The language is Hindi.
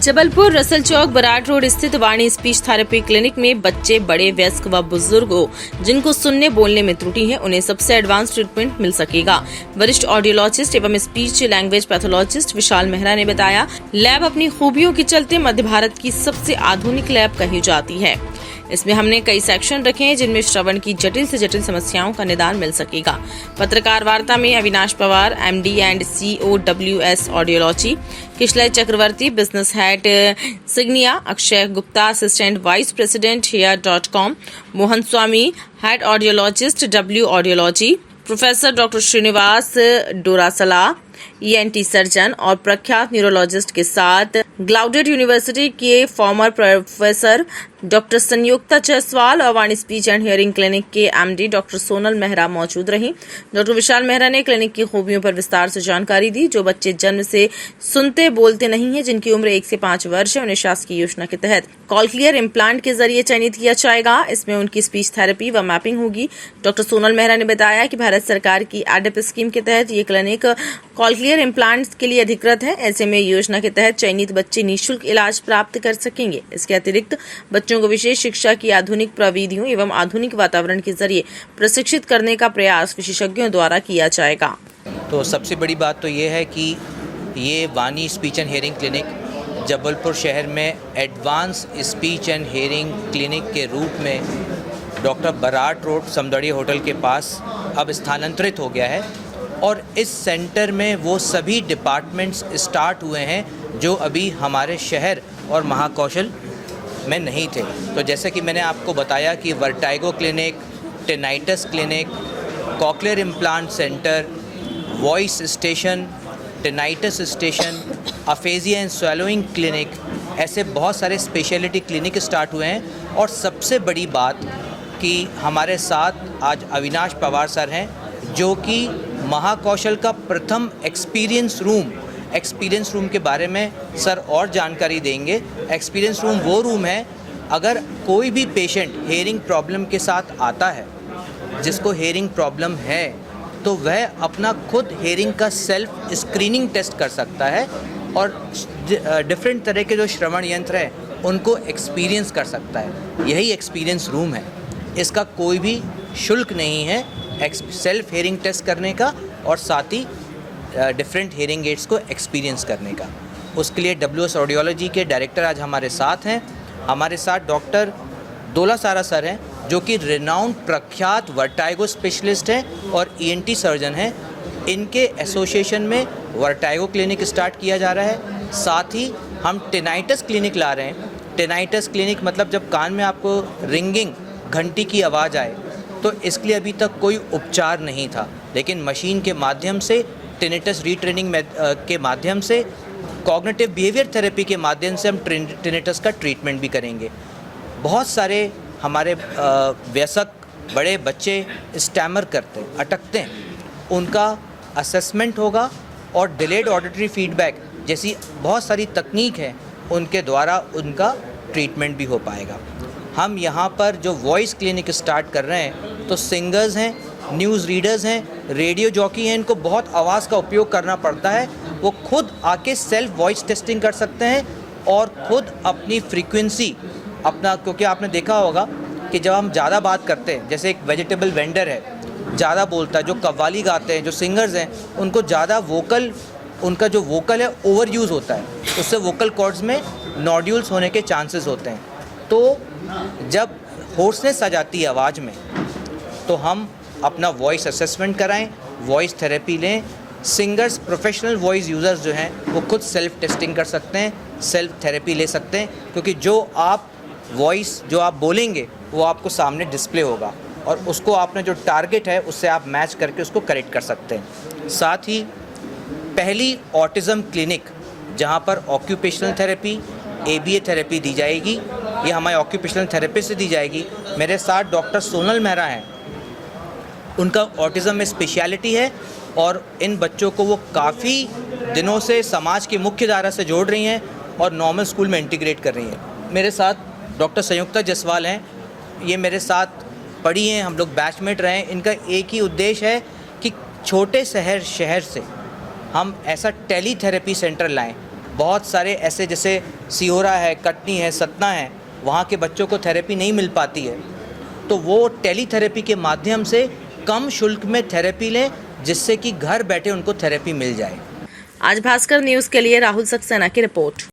जबलपुर रसल चौक बराट रोड स्थित वाणी स्पीच थेरेपी क्लिनिक में बच्चे, बड़े, वयस्क व बुजुर्गों जिनको सुनने बोलने में त्रुटि है उन्हें सबसे एडवांस ट्रीटमेंट मिल सकेगा। वरिष्ठ ऑडियोलॉजिस्ट एवं स्पीच लैंग्वेज पैथोलॉजिस्ट विशाल मेहरा ने बताया, लैब अपनी खूबियों के चलते मध्य भारत की सबसे आधुनिक लैब कही जाती है। इसमें हमने कई सेक्शन रखे हैं जिनमें श्रवण की जटिल से जटिल समस्याओं का निदान मिल सकेगा। पत्रकार वार्ता में Avinash Pawar, MD and COWS audiology, Kishlay Chakraborty, business head Signia, Akshay Gupta, assistant vice president Here.com, Mohan Swami, head audiologist W audiology, professor doctor Srinivas Dorasala, ENT surgeon और प्रख्यात न्यूरोलॉजिस्ट के साथ ग्लाउडेड यूनिवर्सिटी के former professor doctor Sanyukta Jaiswal और Vani speech and hearing clinic के MD डॉक्टर सोनल मेहरा मौजूद रहीं। डॉक्टर विशाल मेहरा ने क्लिनिक की खूबियों पर विस्तार से जानकारी दी। जो बच्चे जन्म से सुनते बोलते नहीं हैं, जिनकी उम्र 1 से 5 वर्ष है, उन्हें शासकीय योजना के तहत कॉक्लियर इम्प्लांट के जरिए चयनित किया जाएगा। इसमें उनकी स्पीच थेरेपी व मैपिंग होगी। डॉक्टर सोनल मेहरा ने बताया कि भारत सरकार की एडप स्कीम के तहत ये क्लिनिक कॉक्लियर इम्प्लांट्स के लिए अधिकृत है। ऐसे में योजना के तहत चयनित बच्चे निःशुल्क इलाज प्राप्त कर सकेंगे। इसके अतिरिक्त बच्चों को विशेष शिक्षा की आधुनिक प्रविधियों एवं आधुनिक वातावरण के जरिए प्रशिक्षित करने का प्रयास विशेषज्ञों द्वारा किया जाएगा। तो सबसे बड़ी बात तो ये है कि ये Vani speech and hearing clinic Jabalpur शहर में advance speech and hearing clinic के रूप में doctor Barat road Samdari hotel के पास अब स्थानांतरित हो गया है। और इस सेंटर में वो सभी डिपार्टमेंट्स स्टार्ट हुए हैं जो अभी हमारे शहर और महाकौशल में नहीं थे। तो जैसे कि मैंने आपको बताया कि vertigo clinic, tinnitus clinic, cochlear implant centre, voice station, tinnitus station, aphasia and swallowing clinic, ऐसे बहुत सारे स्पेशलिटी क्लिनिक स्टार्ट हुए हैं। और सबसे बड़ी बात कि हमारे साथ आज अविनाश पवार सर हैं जो कि महाकौशल का प्रथम एक्सपीरियंस रूम के बारे में सर और जानकारी देंगे। एक्सपीरियंस रूम वो रूम है, अगर कोई भी पेशेंट हेयरिंग प्रॉब्लम के साथ आता है, जिसको हेयरिंग प्रॉब्लम है, तो वह अपना खुद हेयरिंग का सेल्फ स्क्रीनिंग टेस्ट कर सकता है और डिफरेंट तरह के जो श्रवण यंत्र हैं उनको एक्सपीरियंस कर सकता है। यही एक्सपीरियंस रूम है। इसका कोई भी शुल्क नहीं है सेल्फ हेयरिंग टेस्ट करने का और साथ ही डिफरेंट हेयरिंग एड्स को एक्सपीरियंस करने का। उसके लिए WS ऑडियोलॉजी के डायरेक्टर आज हमारे साथ हैं। हमारे साथ डॉक्टर दोलासारा सर हैं जो कि रिनाउंड प्रख्यात वर्टाइगो स्पेशलिस्ट हैं और ENT सर्जन हैं। इनके एसोसिएशन में वर्टाइगो क्लिनिक स्टार्ट किया जा रहा है। साथ ही हम टिनाइटस क्लिनिक ला रहे हैं। टिनाइटस क्लिनिक मतलब जब कान में आपको रिंगिंग, घंटी की आवाज़ आए, तो इसके लिए अभी तक कोई उपचार नहीं था, लेकिन मशीन के माध्यम से, टिनिटस रीट्रेनिंग के माध्यम से, कॉग्निटिव बिहेवियर थेरेपी के माध्यम से हम टिनिटस का ट्रीटमेंट भी करेंगे। बहुत सारे हमारे वयस्क बड़े बच्चे स्टैमर करते हैं, अटकते हैं, उनका असेसमेंट होगा और डिलेड ऑडिटरी फीडबैक जैसी बहुत सारी तकनीक है, उनके द्वारा उनका ट्रीटमेंट भी हो पाएगा। हम यहाँ पर जो वॉइस क्लिनिक स्टार्ट कर रहे हैं, तो सिंगर्स हैं, न्यूज़ रीडर्स हैं, रेडियो जॉकी हैं, इनको बहुत आवाज़ का उपयोग करना पड़ता है। वो खुद आके सेल्फ वॉइस टेस्टिंग कर सकते हैं और खुद अपनी फ्रीक्वेंसी अपना, क्योंकि आपने देखा होगा कि जब हम ज़्यादा बात करते हैं, जैसे एक वेजिटेबल वेंडर है, ज़्यादा बोलता है, जो कव्वाली गाते हैं, जो सिंगर्स हैं, उनको ज़्यादा उनका जो वोकल है ओवर यूज़ होता है, उससे वोकल कॉर्ड्स में नोड्यूल्स होने के चांसेस होते हैं। तो जब होर्सनेस आ जाती है आवाज़ में, तो हम अपना वॉइस असेसमेंट कराएं, वॉइस थेरेपी लें। सिंगर्स, प्रोफेशनल वॉइस यूज़र्स जो हैं वो खुद सेल्फ टेस्टिंग कर सकते हैं, सेल्फ थेरेपी ले सकते हैं, क्योंकि जो आप बोलेंगे वो आपको सामने डिस्प्ले होगा और उसको आपने जो टारगेट है उससे आप मैच करके उसको करेक्ट कर सकते हैं। साथ ही पहली ऑटिज़म क्लिनिक जहाँ पर ऑक्यूपेशनल थेरेपी, ABA थेरेपी दी जाएगी, ये हमारे ऑक्यूपेशनल थेरेपिस्ट से दी जाएगी। मेरे साथ डॉक्टर सोनल मेहरा हैं, उनका ऑटिज़म में स्पेशलिटी है और इन बच्चों को वो काफ़ी दिनों से समाज की मुख्य धारा से जोड़ रही हैं और नॉर्मल स्कूल में इंटीग्रेट कर रही हैं। मेरे साथ डॉक्टर संयुक्ता जायसवाल हैं, ये मेरे साथ पढ़ी हैं, हम लोग बैचमेट रहे हैं। इनका एक ही उद्देश्य है कि छोटे शहर से हम ऐसा टेलीथेरेपी सेंटर लाएं। बहुत सारे ऐसे जैसे सिहोरा है, कटनी है, सतना है, वहाँ के बच्चों को थेरेपी नहीं मिल पाती है, तो वो टेलीथेरेपी के माध्यम से कम शुल्क में थेरेपी लें, जिससे कि घर बैठे उनको थेरेपी मिल जाए। आज भास्कर न्यूज के लिए राहुल सक्सेना की रिपोर्ट।